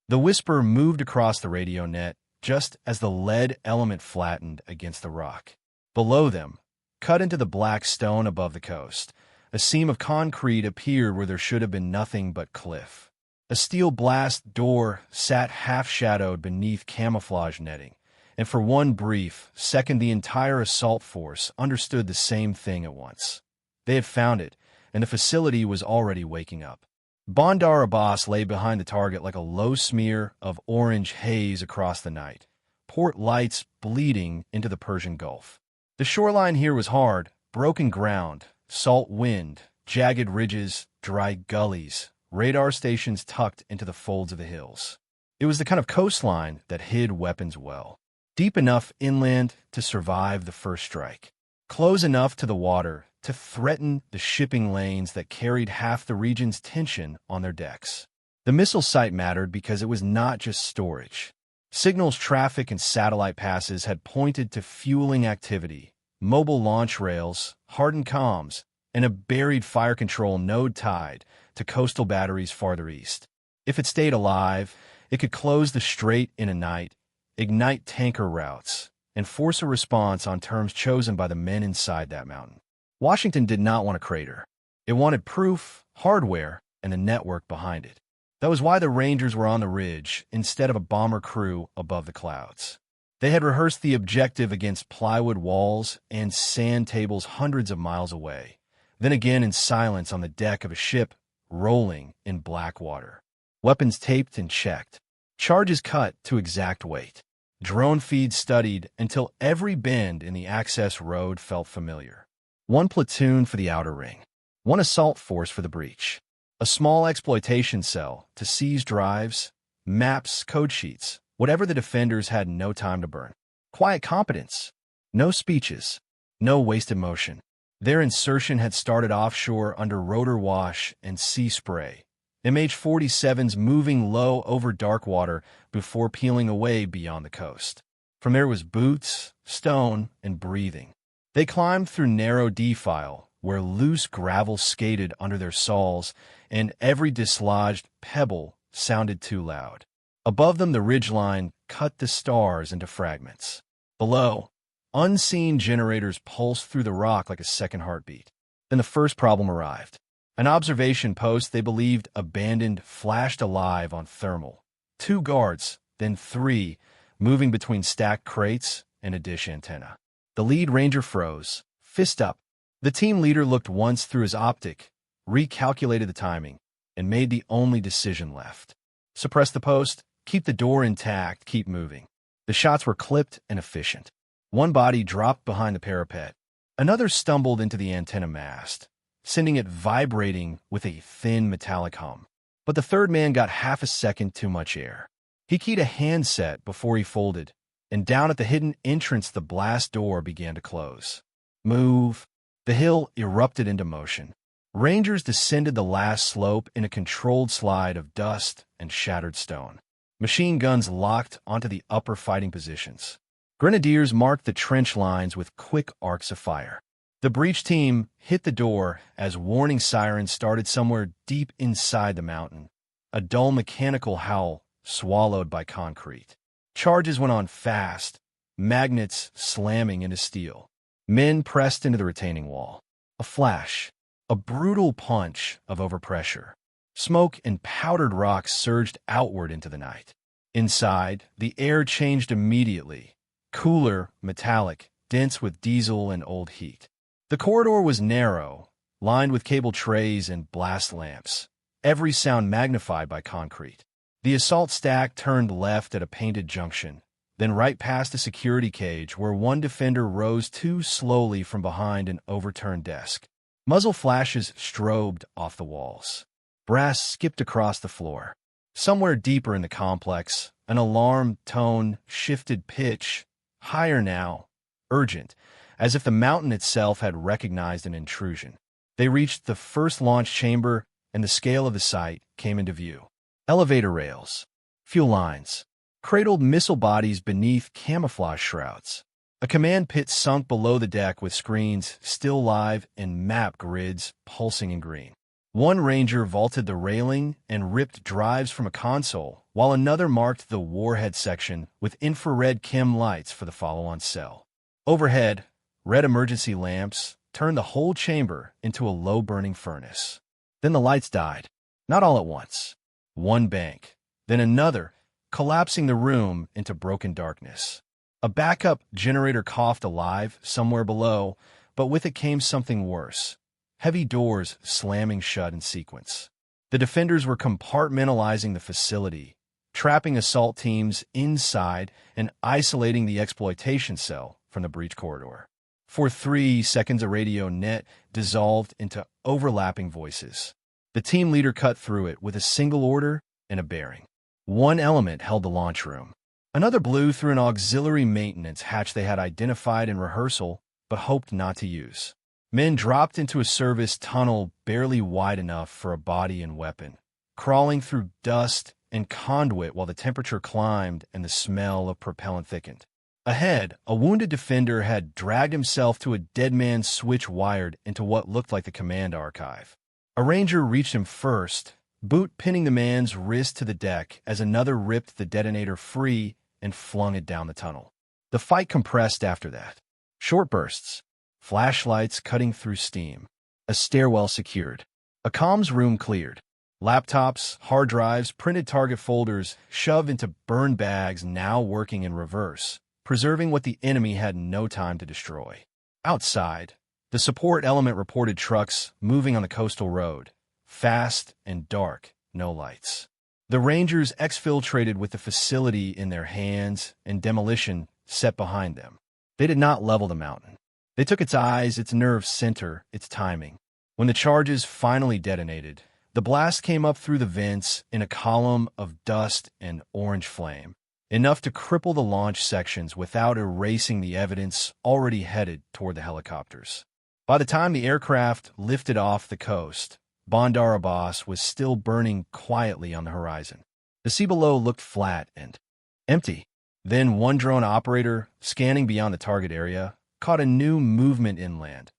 The whisper moved across the radio net just as the lead element flattened against the rock. Below them, cut into the black stone above the coast, a seam of concrete appeared where there should have been nothing but cliff. A steel blast door sat half-shadowed beneath camouflage netting, and for one brief second the entire assault force understood the same thing at once. They had found it, and the facility was already waking up. Bandar Abbas lay behind the target like a low smear of orange haze across the night, port lights bleeding into the Persian Gulf. The shoreline here was hard, broken ground, salt wind, jagged ridges, dry gullies, radar stations tucked into the folds of the hills. It was the kind of coastline that hid weapons well. Deep enough inland to survive the first strike. Close enough to the water to threaten the shipping lanes that carried half the region's tension on their decks. The missile site mattered because it was not just storage. Signals, traffic, and satellite passes had pointed to fueling activity, mobile launch rails, hardened comms, and a buried fire control node tied to coastal batteries farther east. If it stayed alive, it could close the strait in a night, ignite tanker routes, and force a response on terms chosen by the men inside that mountain. Washington did not want a crater. It wanted proof, hardware, and a network behind it. That was why the Rangers were on the ridge instead of a bomber crew above the clouds. They had rehearsed the objective against plywood walls and sand tables hundreds of miles away, then again in silence on the deck of a ship rolling in black water. Weapons taped and checked. Charges cut to exact weight. Drone feeds studied until every bend in the access road felt familiar. One platoon for the outer ring. One assault force for the breach. A small exploitation cell to seize drives, maps, code sheets, whatever the defenders had no time to burn. Quiet competence. No speeches. No wasted motion. Their insertion had started offshore under rotor wash and sea spray. MH-47s moving low over dark water before peeling away beyond the coast. From there was boots, stone, and breathing. They climbed through narrow defile where loose gravel skated under their soles and every dislodged pebble sounded too loud. Above them, the ridgeline cut the stars into fragments. Below, unseen generators pulsed through the rock like a second heartbeat. Then the first problem arrived. An observation post they believed abandoned flashed alive on thermal. 2 guards, then 3, moving between stacked crates and a dish antenna. The lead ranger froze, fist up. The team leader looked once through his optic, recalculated the timing, and made the only decision left. Suppress the post, keep the door intact, keep moving. The shots were clipped and efficient. One body dropped behind the parapet. Another stumbled into the antenna mast, sending it vibrating with a thin metallic hum. But the third man got half a second too much air. He keyed a handset before he folded, and down at the hidden entrance the blast door began to close. Move. The hill erupted into motion. Rangers descended the last slope in a controlled slide of dust and shattered stone. Machine guns locked onto the upper fighting positions. Grenadiers marked the trench lines with quick arcs of fire. The breach team hit the door as warning sirens started somewhere deep inside the mountain, a dull mechanical howl swallowed by concrete. Charges went on fast, magnets slamming into steel. Men pressed into the retaining wall. A flash, a brutal punch of overpressure. Smoke and powdered rocks surged outward into the night. Inside, the air changed immediately. Cooler, metallic, dense with diesel and old heat. The corridor was narrow, lined with cable trays and blast lamps, every sound magnified by concrete. The assault stack turned left at a painted junction, then right past a security cage where one defender rose too slowly from behind an overturned desk. Muzzle flashes strobed off the walls. Brass skipped across the floor. Somewhere deeper in the complex, an alarm tone shifted pitch, higher now, urgent, as if the mountain itself had recognized an intrusion. They reached the first launch chamber, and the scale of the site came into view. Elevator rails, fuel lines, cradled missile bodies beneath camouflage shrouds. A command pit sunk below the deck with screens still live and map grids pulsing in green. One Ranger vaulted the railing and ripped drives from a console, while another marked the warhead section with infrared chem lights for the follow-on cell. Overhead, red emergency lamps turned the whole chamber into a low-burning furnace. Then the lights died, not all at once. One bank, then another, collapsing the room into broken darkness. A backup generator coughed alive somewhere below, but with it came something worse. Heavy doors slamming shut in sequence. The defenders were compartmentalizing the facility, trapping assault teams inside and isolating the exploitation cell from the breach corridor. For 3 seconds, a radio net dissolved into overlapping voices. The team leader cut through it with a single order and a bearing. One element held the launch room. Another blew through an auxiliary maintenance hatch they had identified in rehearsal but hoped not to use. Men dropped into a service tunnel barely wide enough for a body and weapon, crawling through dust and conduit while the temperature climbed and the smell of propellant thickened. Ahead, a wounded defender had dragged himself to a dead man's switch wired into what looked like the command archive. A Ranger reached him first, boot pinning the man's wrist to the deck as another ripped the detonator free and flung it down the tunnel. The fight compressed after that. Short bursts. Flashlights cutting through steam. A stairwell secured. A comms room cleared. Laptops, hard drives, printed target folders shoved into burn bags now working in reverse, preserving what the enemy had no time to destroy. Outside, the support element reported trucks moving on the coastal road. Fast and dark, no lights. The Rangers exfiltrated with the facility in their hands and demolition set behind them. They did not level the mountain. They took its eyes, its nerve center, its timing. When the charges finally detonated, the blast came up through the vents in a column of dust and orange flame, enough to cripple the launch sections without erasing the evidence already headed toward the helicopters. By the time the aircraft lifted off the coast, Bandar Abbas was still burning quietly on the horizon. The sea below looked flat and empty. Then one drone operator, scanning beyond the target area, caught a new movement inland.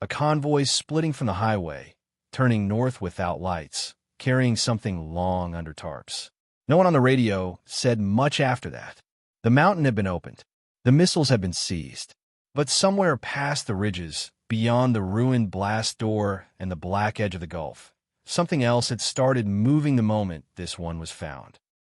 A convoy splitting from the highway, turning north without lights, carrying something long under tarps. No one on the radio said much after that. The mountain had been opened. The missiles had been seized. But somewhere past the ridges, beyond the ruined blast door and the black edge of the Gulf, something else had started moving the moment this one was found.